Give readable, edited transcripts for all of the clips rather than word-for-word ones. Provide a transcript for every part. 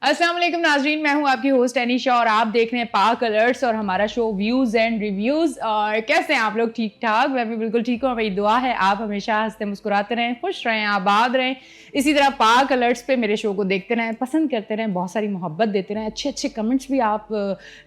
अस्सलाम वालेकुम नाजरीन, मैं हूं आपकी होस्ट अनीशा और आप देख रहे हैं पाक अलर्ट्स और हमारा शो व्यूज़ एंड रिव्यूज़। और कैसे हैं आप लोग? ठीक ठाक? मैं भी बिल्कुल ठीक हूँ। मेरी दुआ है आप हमेशा हंसते मुस्कुराते रहें, खुश रहें, आबाद रहें। इसी तरह पाक अलर्ट्स पे मेरे शो को देखते रहें, पसंद करते रहें, बहुत सारी मोहब्बत देते रहें, अच्छे अच्छे कमेंट्स भी आप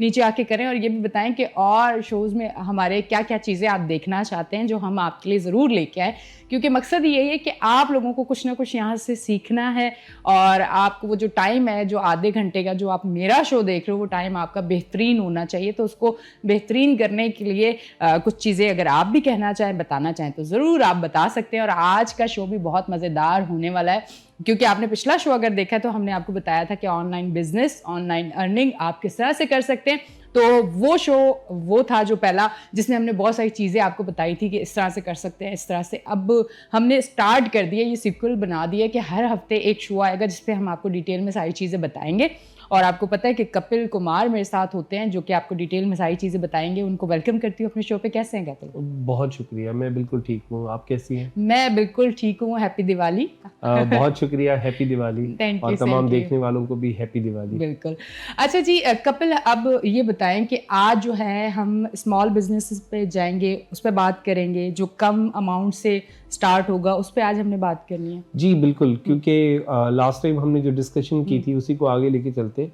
नीचे आके करें और ये भी बताएं कि और शोज़ में हमारे क्या क्या चीज़ें आप देखना चाहते हैं जो हम आपके लिए ज़रूर लेके आए, क्योंकि मकसद यही है कि आप लोगों को कुछ ना कुछ यहाँ से सीखना है और आपको वो जो टाइम है, जो आधे घंटे का जो आप मेरा शो देख रहे हो, वो टाइम आपका बेहतरीन होना चाहिए। तो उसको बेहतरीन करने के लिए कुछ चीज़ें अगर आप भी कहना चाहें, बताना चाहें तो ज़रूर आप बता सकते हैं। और आज का शो भी बहुत मज़ेदार होने वाला है, क्योंकि आपने पिछला शो अगर देखा तो हमने आपको बताया था कि ऑनलाइन बिजनेस, ऑनलाइन अर्निंग आप किस तरह से कर सकते हैं। तो वो शो वो था जो पहला, जिसमें हमने बहुत सारी चीज़ें आपको बताई थी कि इस तरह से कर सकते हैं, इस तरह से। अब हमने स्टार्ट कर दिया, ये सीक्वल बना दिया कि हर हफ्ते एक शो आएगा जिस पे हम आपको डिटेल में सारी चीज़ें बताएंगे। और आपको पता है कि कपिल कुमार मेरे साथ होते हैं जो कि आपको डिटेल में सारी चीज़ें बताएंगे। उनको वेलकम करती हूँ अपने शो पे। कैसे हैं कपिल? बहुत शुक्रिया, मैं बिल्कुल ठीक हूँ। आप कैसी हैं? मैं बिल्कुल ठीक हूँ। हैप्पी दिवाली। बहुत शुक्रिया, हैप्पी दिवाली। Thank और you, तमाम thank you. देखने वालों को भी हैप्पी दिवाली। बिल्कुल। अच्छा जी, कपिल अब ये बताएं कि आज जो है हम स्मॉल बिजनेसेस पे जाएंगे, उस पर बात करेंगे, जो कम अमाउंट से स्टार्ट होगा उस पर आज हमने बात करनी है। जी बिल्कुल, क्योंकि लास्ट टाइम हमने जो डिस्कशन की थी उसी को आगे लेके चलते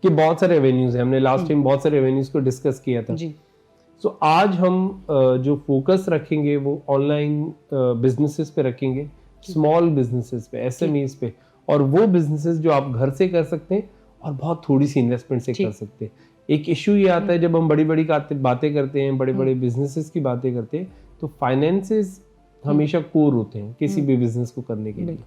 कि बहुत सारे रेवेन्यूज हैं। हमने लास्ट टाइम बहुत सारे रेवेन्यूज को डिस्कस किया था जी। सो आज हम जो फोकस रखेंगे वो ऑनलाइन बिजनेसेस पे रखेंगे, स्मॉल बिजनेसेस पे, एसएमईज पे, और वो बिजनेसेस जो आप घर से कर सकते हैं और बहुत थोड़ी सी इन्वेस्टमेंट से कर सकते हैं। एक इशू ये आता है जब हम बड़ी बड़ी बातें करते हैं, बड़े बड़े बिजनेसेस की बातें करते हैं, तो फाइनेंसेस हमेशा कोर होते हैं किसी भी बिजनेस को करने के लिए।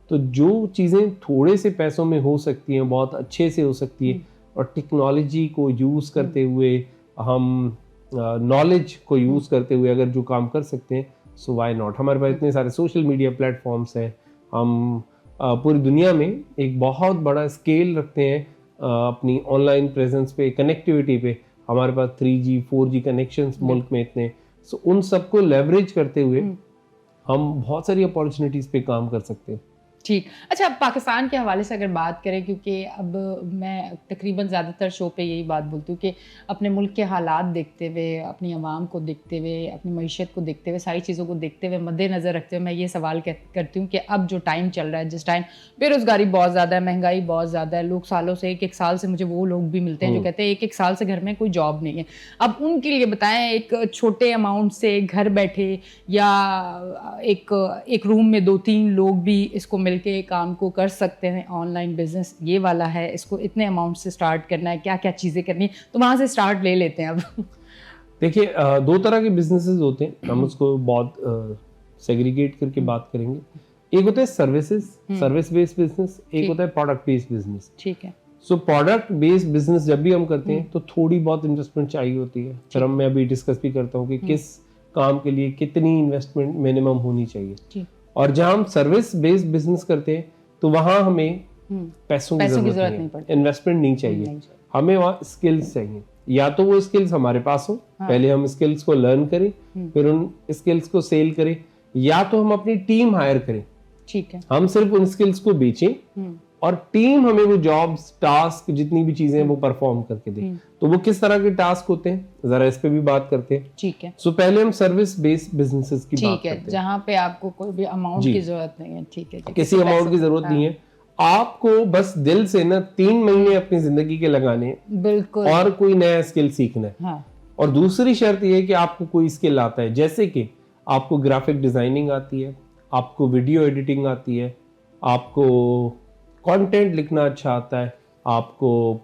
तो जो चीज़ें थोड़े से पैसों में हो सकती हैं, बहुत अच्छे से हो सकती है, और टेक्नोलॉजी को यूज़ करते हुए, हम नॉलेज को यूज़ करते हुए अगर जो काम कर सकते हैं, सो व्हाई नॉट। हमारे पास इतने सारे सोशल मीडिया प्लेटफॉर्म्स हैं, हम पूरी दुनिया में एक बहुत बड़ा स्केल रखते हैं अपनी ऑनलाइन प्रेजेंस पे, कनेक्टिविटी पे। हमारे पास 3G 4G कनेक्शंस मुल्क में इतने, सो उन सबको लेवरेज करते हुए हम बहुत सारी अपॉर्चुनिटीज़ पे काम कर सकते हैं। ठीक। अच्छा, अब पाकिस्तान के हवाले से अगर बात करें, क्योंकि अब मैं तकरीबन ज़्यादातर शो पे यही बात बोलती हूँ कि अपने मुल्क के हालात देखते हुए, अपनी आवाम को देखते हुए, अपनी मईशत को देखते हुए, सारी चीज़ों को देखते हुए, मद्देनज़र रखते हुए मैं ये सवाल करती हूँ कि अब जो टाइम चल रहा है, जिस टाइम बेरोज़गारी बहुत ज़्यादा है, महंगाई बहुत ज़्यादा है, लोग सालों से एक साल से, मुझे वो लोग भी मिलते हैं जो कहते हैं एक साल से घर में कोई जॉब नहीं है। अब उनके लिए बताएं, एक छोटे अमाउंट से घर बैठे या एक रूम में 2-3 लोग भी इसको के काम को कर सकते हैं। ऑनलाइन बिजनेस ये वाला है, इसको इतने अमाउंट से स्टार्ट करना है, क्या क्या चीज़ें करनी है, तो वहाँ से स्टार्ट ले लेते हैं। अब देखिए, दो तरह के बिजनेसेस होते हैं, हम उसको बहुत सेग्रीगेट करके बात करेंगे। एक होता है सर्विस बेस्ड बिजनेस, एक होता है प्रोडक्ट बेस्ड बिजनेस। ठीक है। सो प्रोडक्ट बेस्ड बिजनेस जब भी हम करते हैं तो थोड़ी बहुत इन्वेस्टमेंट चाहिए होती है। फिर मैं अभी डिस्कस भी करता हूँ कि किस काम के लिए कितनी इन्वेस्टमेंट मिनिमम होनी चाहिए। और जहाँ हम सर्विस बेस्ड बिजनेस करते हैं तो वहाँ हमें पैसों की जरूरत नहीं पड़ती, इन्वेस्टमेंट नहीं चाहिए। हमें वहाँ स्किल्स चाहिए, या तो वो स्किल्स हमारे पास हो, पहले हम स्किल्स को लर्न करें, फिर उन स्किल्स को सेल करें, या तो हम अपनी टीम हायर करें। ठीक है। हम सिर्फ उन स्किल्स को बेचें और टीम हमें वो जॉब्स, टास्क, जितनी भी चीजें वो परफॉर्म करके दे। तो वो किस तरह के टास्क होते हैं, जरा इस पे भी बात करते हैं। ठीक है। सो पहले हम सर्विस बेस्ड बिजनेसेस की बात करते हैं, जहां पे आपको कोई भी अमाउंट की जरूरत नहीं है। ठीक है। किसी अमाउंट की जरूरत नहीं है, आपको बस दिल से ना 3 महीने अपनी जिंदगी के लगाने हैं, बिल्कुल, और कोई नया स्किल सीखना है। हाँ। और दूसरी शर्त ये है कि आपको कोई स्किल आता है, जैसे कि आपको ग्राफिक डिजाइनिंग आती है, आपको वीडियो एडिटिंग आती है, आपको कंटेंट लिखना अच्छा आता है, आपको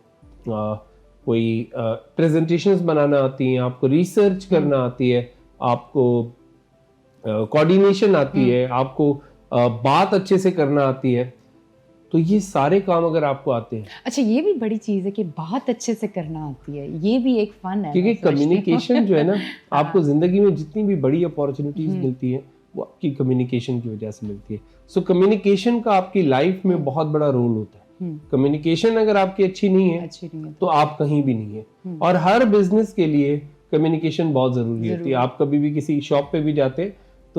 कोई प्रेजेंटेशंस बनाना आती हैं, आपको रिसर्च करना आती है, आपको कोऑर्डिनेशन आती है, आपको बात अच्छे से करना आती है। तो ये सारे काम अगर आपको आते हैं, अच्छा, ये भी बड़ी चीज है कि बात अच्छे से करना आती है, ये भी एक फन है, क्योंकि कम्युनिकेशन जो है ना, आपको जिंदगी में जितनी भी बड़ी अपॉर्चुनिटीज मिलती है वो आपकी कम्युनिकेशन की वजह से मिलती है। सो कम्युनिकेशन का आपकी लाइफ में बहुत बड़ा रोल होता है। कम्युनिकेशन अगर आपकी अच्छी नहीं है तो आप कहीं भी नहीं है। और हर बिजनेस के लिए कम्युनिकेशन बहुत जरूरी होती है। आप कभी भी किसी शॉप पे भी जाते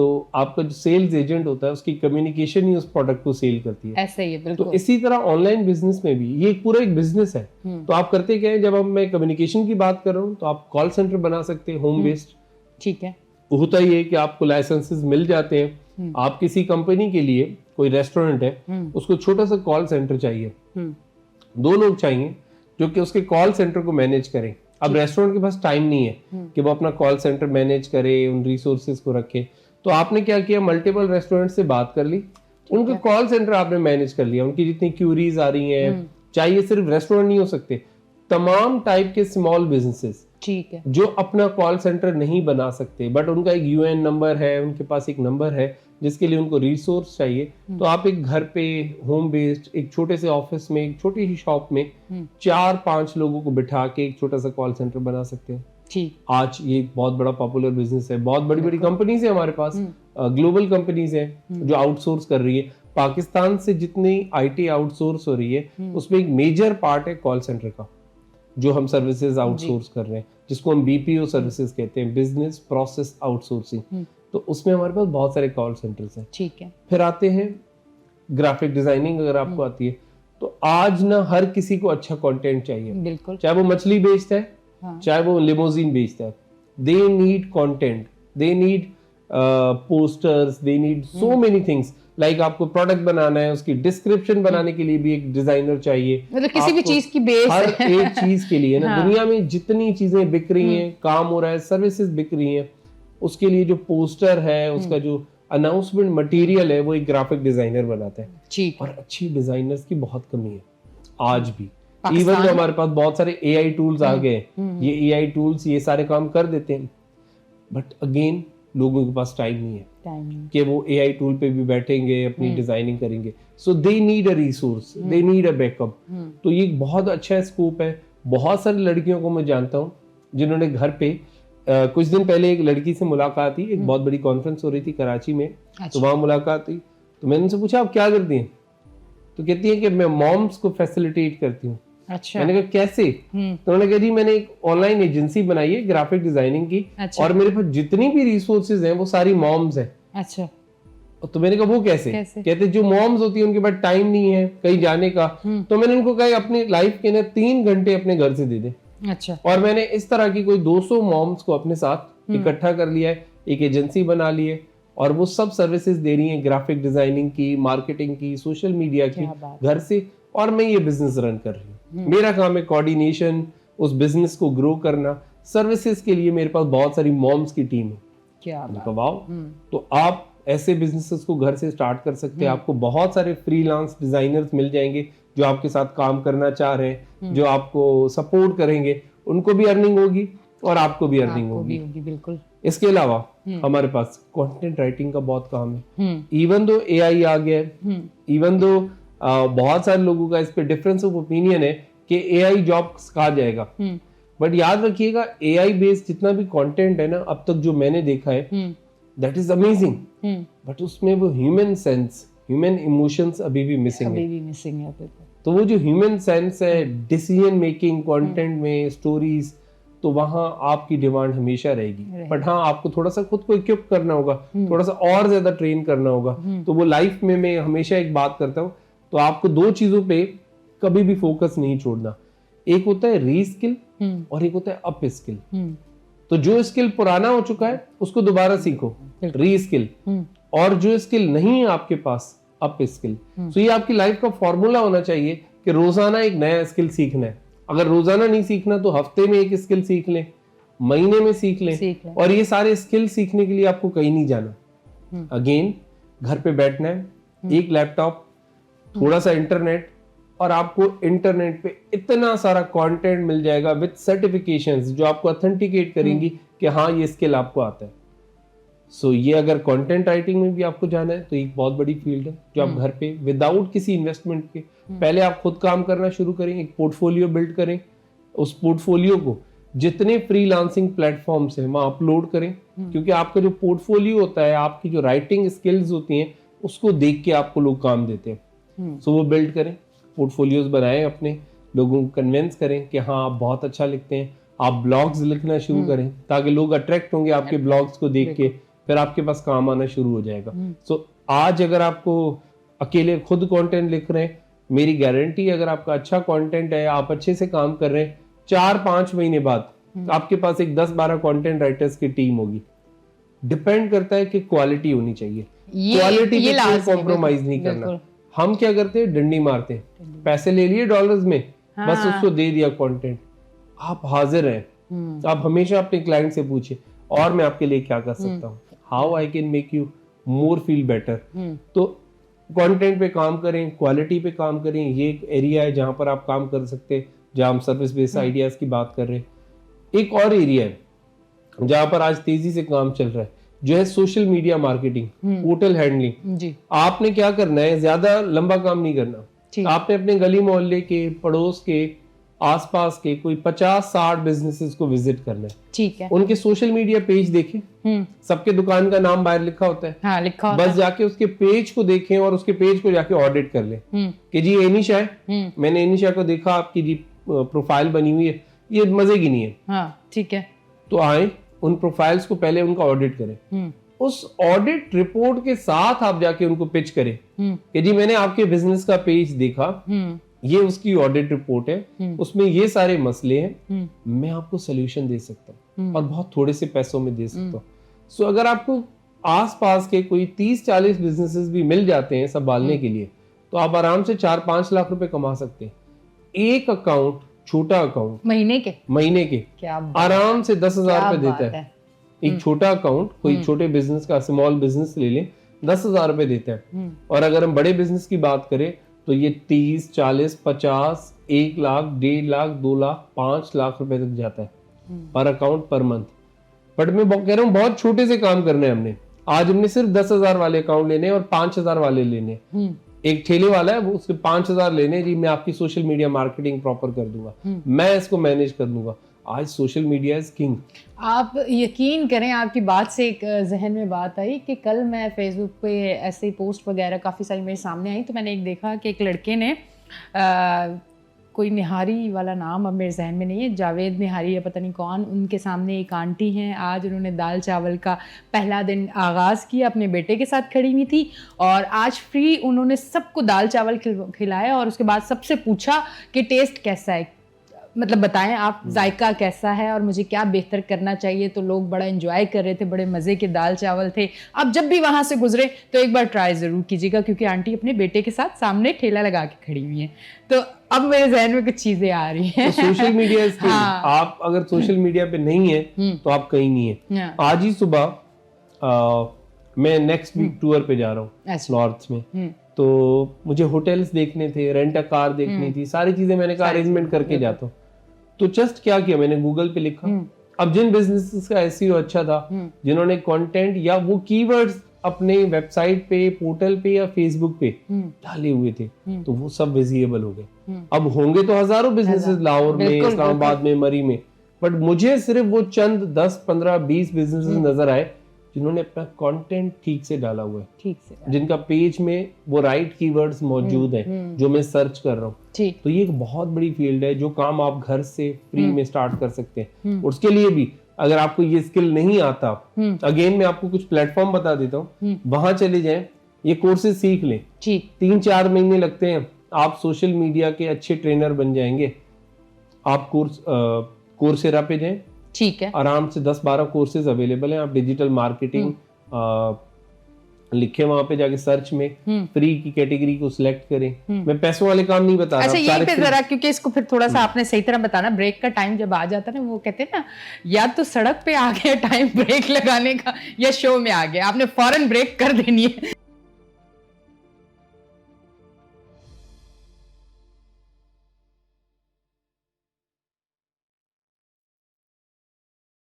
तो आपका जो सेल्स एजेंट होता है उसकी कम्युनिकेशन ही उस प्रोडक्ट को सेल करती है। ऐसे ही है, बिल्कुल। तो इसी तरह ऑनलाइन बिजनेस में भी ये पूरा एक बिजनेस है। तो आप करते क्या है, जब हम मैं कम्युनिकेशन की बात कर रहा हूँ तो आप कॉल सेंटर बना सकते हैं होम बेस्ड। ठीक है। होता ही है कि आपको लाइसेंसेस मिल जाते हैं। आप किसी कंपनी के लिए, कोई रेस्टोरेंट है, उसको छोटा सा कॉल सेंटर चाहिए, 2 लोग चाहिए जो कि उसके कॉल सेंटर को मैनेज करें। अब रेस्टोरेंट के पास टाइम नहीं है कि वो अपना कॉल सेंटर मैनेज करे, उन रिसोर्सेज को रखे। तो आपने क्या किया, मल्टीपल रेस्टोरेंट से बात कर ली, उनका कॉल सेंटर आपने मैनेज कर लिया। उनकी जितनी क्यूरीज आ रही हैं, चाहे ये सिर्फ रेस्टोरेंट नहीं हो सकते, तमाम टाइप के स्मॉल बिजनेसेस, ठीक है, जो अपना कॉल सेंटर नहीं बना सकते बट उनका एक यूएन नंबर है, उनके पास एक नंबर है जिसके लिए उनको रिसोर्स चाहिए। तो आप एक घर पे होम बेस्ड एक छोटे से ऑफिस में, एक छोटी सी शॉप में 4-5 लोगों को बिठा के एक छोटा सा कॉल सेंटर बना सकते हैं। ठीक, आज ये एक बहुत बड़ा पॉपुलर बिजनेस है। बहुत बड़ी बड़ी कंपनीज है हमारे पास, ग्लोबल कंपनीज है जो आउटसोर्स कर रही है। पाकिस्तान से जितनी आईटी आउटसोर्स हो रही है उसमें एक मेजर पार्ट है कॉल सेंटर का, जो हम सर्विसेज आउटसोर्स कर रहे हैं, जिसको हम बीपीओ सर्विसेज कहते हैं, बिजनेस प्रोसेस आउटसोर्सिंग। तो उसमें हमारे पास बहुत सारे कॉल सेंटर्स हैं। ठीक है। फिर आते हैं ग्राफिक डिजाइनिंग, अगर आपको आती है तो आज ना हर किसी को अच्छा कंटेंट चाहिए, बिल्कुल, चाहे वो मछली बेचता है, चाहे वो लिमोजिन बेचता है। They need content, they need posters, they need so many things. Like आपको प्रोडक्ट बनाना है, उसकी डिस्क्रिप्शन बनाने के लिए भी एक डिजाइनर चाहिए। मतलब किसी भी चीज की बेस, हर एक चीज के लिए ना, दुनिया में जितनी चीजें बिक रही हैं, काम हो रहा है, सर्विसेज बिक रही हैं, उसके लिए जो पोस्टर है, उसका जो अनाउंसमेंट मटेरियल है, वो एक ग्राफिक डिजाइनर बनाता है। और अच्छी डिजाइनर्स की बहुत कमी है आज भी। इवन तो हमारे पास बहुत सारे एआई टूल्स आ गए, ये एआई टूल्स ये सारे काम कर देते हैं, बट अगेन लोगों के पास टाइम नहीं है कि वो एआई टूल पे भी बैठेंगे, अपनी डिजाइनिंग करेंगे। So they need a resource, they need a backup. तो ये बहुत अच्छा स्कोप है। बहुत सारी लड़कियों को मैं जानता हूँ जिन्होंने घर पे कुछ दिन पहले एक लड़की से मुलाकात हुई, एक बहुत बड़ी कॉन्फ्रेंस हो रही थी कराची में। अच्छा। तो वहां मुलाकात हुई, तो मैंने उनसे पूछा आप क्या करती हैं, तो कहती है कि मैं मॉम्स को फैसिलिटेट करती हूँ। अच्छा। मैंने कहा कैसे? तो उन्होंने कहा जी मैंने एक ऑनलाइन एजेंसी बनाई है ग्राफिक डिजाइनिंग की। अच्छा। और मेरे पास जितनी भी रिसोर्सेज हैं वो सारी मॉम्स हैं। अच्छा। तो मैंने कहा वो कैसे? कहते जो मॉम्स होती है उनके पास टाइम नहीं है कहीं जाने का। तो मैंने उनको कहा अपनी लाइफ के ना 3 घंटे अपने घर से दे दे। अच्छा। और मैंने इस तरह की कोई 200 मॉम्स को अपने साथ इकट्ठा कर लिया है, एक एजेंसी बना ली है, और वो सब सर्विसेज दे रही हैं, ग्राफिक डिजाइनिंग की, मार्केटिंग की, सोशल मीडिया की, घर से। और मैं ये बिजनेस रन कर रही हूँ। मेरा काम है कोऑर्डिनेशन, उस बिजनेस को ग्रो करना। सर्विसेज के लिए मेरे पास बहुत सारी मॉम्स की टीम है। क्या बात। तो आप ऐसे बिजनेसेस को घर से स्टार्ट कर सकते हैं। आपको बहुत सारे फ्रीलांस डिजाइनर्स मिल जाएंगे जो आपके साथ काम करना चाह रहे हैं, जो आपको सपोर्ट करेंगे। उनको भी अर्निंग होगी और आपको भी अर्निंग होगी। बिल्कुल। इसके अलावा हमारे पास कंटेंट राइटिंग का बहुत काम है। इवन दो एआई आ गया है, इवन दो बहुत सारे लोगों का इस पे डिफरेंस ऑफ ओपिनियन है कि एआई जॉब खा जाएगा, बट याद रखिएगा एआई बेस्ड जितना भी कंटेंट है ना, अब तक जो मैंने देखा है, दैट इज अमेजिंग, बट उसमें वो ह्यूमन सेंस, ह्यूमन इमोशंस अभी भी मिसिंग है। तो वो जो ह्यूमन सेंस है डिसीजन मेकिंग कंटेंट में, स्टोरीज, तो वहां आपकी डिमांड हमेशा रहेगी। बट हाँ, आपको थोड़ा सा खुद को इक्विप करना होगा, थोड़ा सा और ज्यादा ट्रेन करना होगा। तो वो लाइफ में मैं हमेशा एक बात करता हूँ, तो आपको 2 चीजों पे कभी भी फोकस नहीं छोड़ना। एक होता है री स्किल और एक होता है अप स्किल। तो जो स्किल पुराना हो चुका है उसको दोबारा सीखो, री स्किल। और जो स्किल नहीं है आपके पास, अप स्किल। तो ये आपकी लाइफ का फॉर्मूला होना चाहिए कि रोजाना एक नया स्किल सीखना है। अगर रोजाना नहीं सीखना तो हफ्ते में एक स्किल सीख लें, महीने में सीख लें। और ये सारे स्किल सीखने के लिए आपको कहीं नहीं जाना। अगेन घर पे बैठना है, एक लैपटॉप, थोड़ा सा इंटरनेट, और आपको इंटरनेट पे इतना सारा कंटेंट मिल जाएगा विद सर्टिफिकेशंस जो आपको ऑथेंटिकेट करेंगी कि हाँ ये स्किल आपको आता है। सो ये अगर कंटेंट राइटिंग में भी आपको जाना है तो एक बहुत बड़ी फील्ड है जो आप घर पे विदाउट किसी इन्वेस्टमेंट के पहले आप खुद काम करना शुरू करें, एक पोर्टफोलियो बिल्ड करें। उस पोर्टफोलियो को जितने फ्रीलांसिंग प्लेटफॉर्म्स हैं वहां अपलोड करें, क्योंकि आपका जो पोर्टफोलियो होता है, आपकी जो राइटिंग स्किल्स होती हैं, उसको देख के आपको लोग काम देते हैं। सो वो बिल्ड करें, पोर्टफोलियोज बनाएं, अपने लोगों को कन्विंस करें कि हाँ आप बहुत अच्छा लिखते हैं। आप ब्लॉग्स लिखना शुरू करें ताकि लोग अट्रैक्ट होंगे आपके ब्लॉग्स को देख के। फिर आपके पास काम आना शुरू हो जाएगा। सो आज अगर आपको अकेले खुद कंटेंट लिख रहे हैं, मेरी गारंटी अगर आपका अच्छा कंटेंट है, आप अच्छे से काम कर रहे हैं, 4-5 महीने बाद आपके पास एक 10-12 कंटेंट राइटर्स की टीम होगी। डिपेंड करता है कि क्वालिटी होनी चाहिए, क्वालिटी पे कोई कॉम्प्रोमाइज नहीं करना। हम क्या करते हैं, डंडी मारते हैं, पैसे ले लिए डॉलर्स में, बस उसको दे दिया कंटेंट। आप हाजिर हैं, आप हमेशा अपने क्लाइंट से पूछिए और मैं आपके लिए क्या कर सकता हूँ, how I can make you more feel better. तो कंटेंट पे काम करें, क्वालिटी पे काम करें, ये एक एरिया है जहां पर आप काम कर सकते हैं, जहां हम सर्विस बेस्ड आइडियाज की बात कर रहे हैं। एक और एरिया है जहां पर आज तेजी से काम चल रहा है, जो है social media marketing, portal handling जी। आपने क्या करना है, ज्यादा लंबा काम नहीं करना। आपने अपने गली मोहल्ले के, पड़ोस के, आसपास के कोई 50-60 बिजनेसेस को विजिट करना है। ठीक है, उनके सोशल मीडिया पेज देखें, सबके दुकान का नाम बाहर लिखा होता है। हाँ, लिखा होता है। बस जाके उसके पेज को देखें और उसके पेज को जाके ऑडिट कर लें कि जी एनिशा है, मैंने एनिशा को देखा, आपकी जी प्रोफाइल बनी हुई है, ये मजे की नहीं है। हाँ, ठीक है, तो आए उन प्रोफाइल्स को पहले उनका ऑडिट करें। उस ऑडिट रिपोर्ट के साथ आप जाके उनको पिच करें कि जी मैंने आपके बिजनेस का पेज देखा, ये उसकी ऑडिट रिपोर्ट है, उसमें ये सारे मसले हैं, मैं आपको सोल्यूशन दे सकता हूँ और बहुत थोड़े से पैसों में दे सकता हूँ। सो अगर आपको आसपास के कोई 30-40 बिजनेसेस भी मिल जाते हैं संभालने के लिए, तो आप आराम से 4-5 लाख रुपए कमा सकते हैं। एक अकाउंट, छोटा अकाउंट, महीने के क्या आराम से 10,000 रुपए देता है। एक छोटा अकाउंट, कोई छोटे बिजनेस का, स्मॉल बिजनेस ले लें, 10,000 रुपए देता है। और अगर हम बड़े बिजनेस की बात करें तो ये 30, 40, 50, 1 लाख, 1.5 लाख, 2 लाख, 5 लाख रुपए तक जाता है पर अकाउंट, पर मंथ। बट मैं कह रहा हूँ बहुत छोटे से काम करने हैं हमने। आज हमने सिर्फ 10,000 वाले अकाउंट लेने और 5,000 वाले लेने। एक ठेले वाला है, वो उसके 5,000 लेने, जी मैं आपकी सोशल मीडिया मार्केटिंग प्रॉपर कर दूंगा, मैं इसको मैनेज कर दूंगा। आज सोशल मीडिया इज किंग। आप यकीन करें, आपकी बात से एक जहन में बात आई कि कल मैं फेसबुक पे ऐसे ही पोस्ट वगैरह काफ़ी सारी मेरे सामने आई, तो मैंने एक देखा कि एक लड़के ने कोई निहारी वाला नाम अब मेरे जहन में नहीं है, जावेद निहारी या पता नहीं कौन, उनके सामने एक आंटी हैं, आज उन्होंने दाल चावल का पहला दिन आगाज़ किया, अपने बेटे के साथ खड़ी हुई थी और आज फ्री उन्होंने सबको दाल चावल खिलाया और उसके बाद सबसे पूछा कि टेस्ट कैसा है, मतलब बताएं आप, जायका कैसा है और मुझे क्या बेहतर करना चाहिए। तो लोग बड़ा एंजॉय कर रहे थे, बड़े मज़े के दाल चावल थे। अब जब भी वहाँ से गुजरे तो एक बार ट्राई ज़रूर कीजिएगा, क्योंकि आंटी अपने बेटे के साथ सामने ठेला लगा के खड़ी हुई हैं। तो अब मेरे जहन में कुछ चीज़ें आ रही हैं। तो सोशल मीडिया हाँ। आप अगर सोशल मीडिया पे नहीं है तो आप कहीं नहीं है। आज ही सुबह मैं नेक्स्ट वीक टूर पे जा रहा हूँ नॉर्थ में, तो मुझे होटल्स देखने थे, रेंट अ कार देखनी थी, सारी चीजें मैंने कहा अरेंजमेंट करके जाता हूँ। तो जस्ट क्या किया, मैंने गूगल पे लिखा। अब जिन बिजनेसेस का एसईओ अच्छा था, जिन्होंने कंटेंट या वो कीवर्ड्स अपने वेबसाइट पे, पोर्टल पे या फेसबुक पे डाले हुए थे, तो वो सब विजिबल हो गए। अब होंगे तो हजारों बिजनेसेस लाहौर में, इस्लामाबाद में, मरी में, बट मुझे सिर्फ वो चंद 10, 15, 20 बिजनेसेस नजर आए जिन्होंने अपना कंटेंट ठीक से डाला हुआ है, ठीक से, जिनका पेज में वो राइट कीवर्ड्स मौजूद हैं जो मैं सर्च कर रहा हूँ। तो ये एक बहुत बड़ी फील्ड है, जो काम आप घर से फ्री में स्टार्ट कर सकते हैं। उसके लिए भी अगर आपको ये स्किल नहीं आता, अगेन मैं आपको कुछ प्लेटफॉर्म बता देता हूँ, वहां चले जाएं, ये कोर्सेज सीख लें। 3-4 महीने लगते हैं, आप सोशल मीडिया के अच्छे ट्रेनर बन जाएंगे। आप कोर्सेरा पे जाएं, ठीक है, आराम से 10-12 कोर्सेज अवेलेबल हैं। आप डिजिटल मार्केटिंग लिखे वहां पे जाके सर्च में फ्री की कैटेगरी को सिलेक्ट करें। मैं पैसों वाले काम नहीं बता रहा। अच्छा, यहीं पे जरा, क्योंकि इसको फिर थोड़ा सा आपने सही तरह बताना, ब्रेक का टाइम जब आ जाता है ना, वो कहते हैं ना, या तो सड़क पे आ गया टाइम ब्रेक लगाने का या शो में आ गया, आपने फौरन ब्रेक कर देनी है।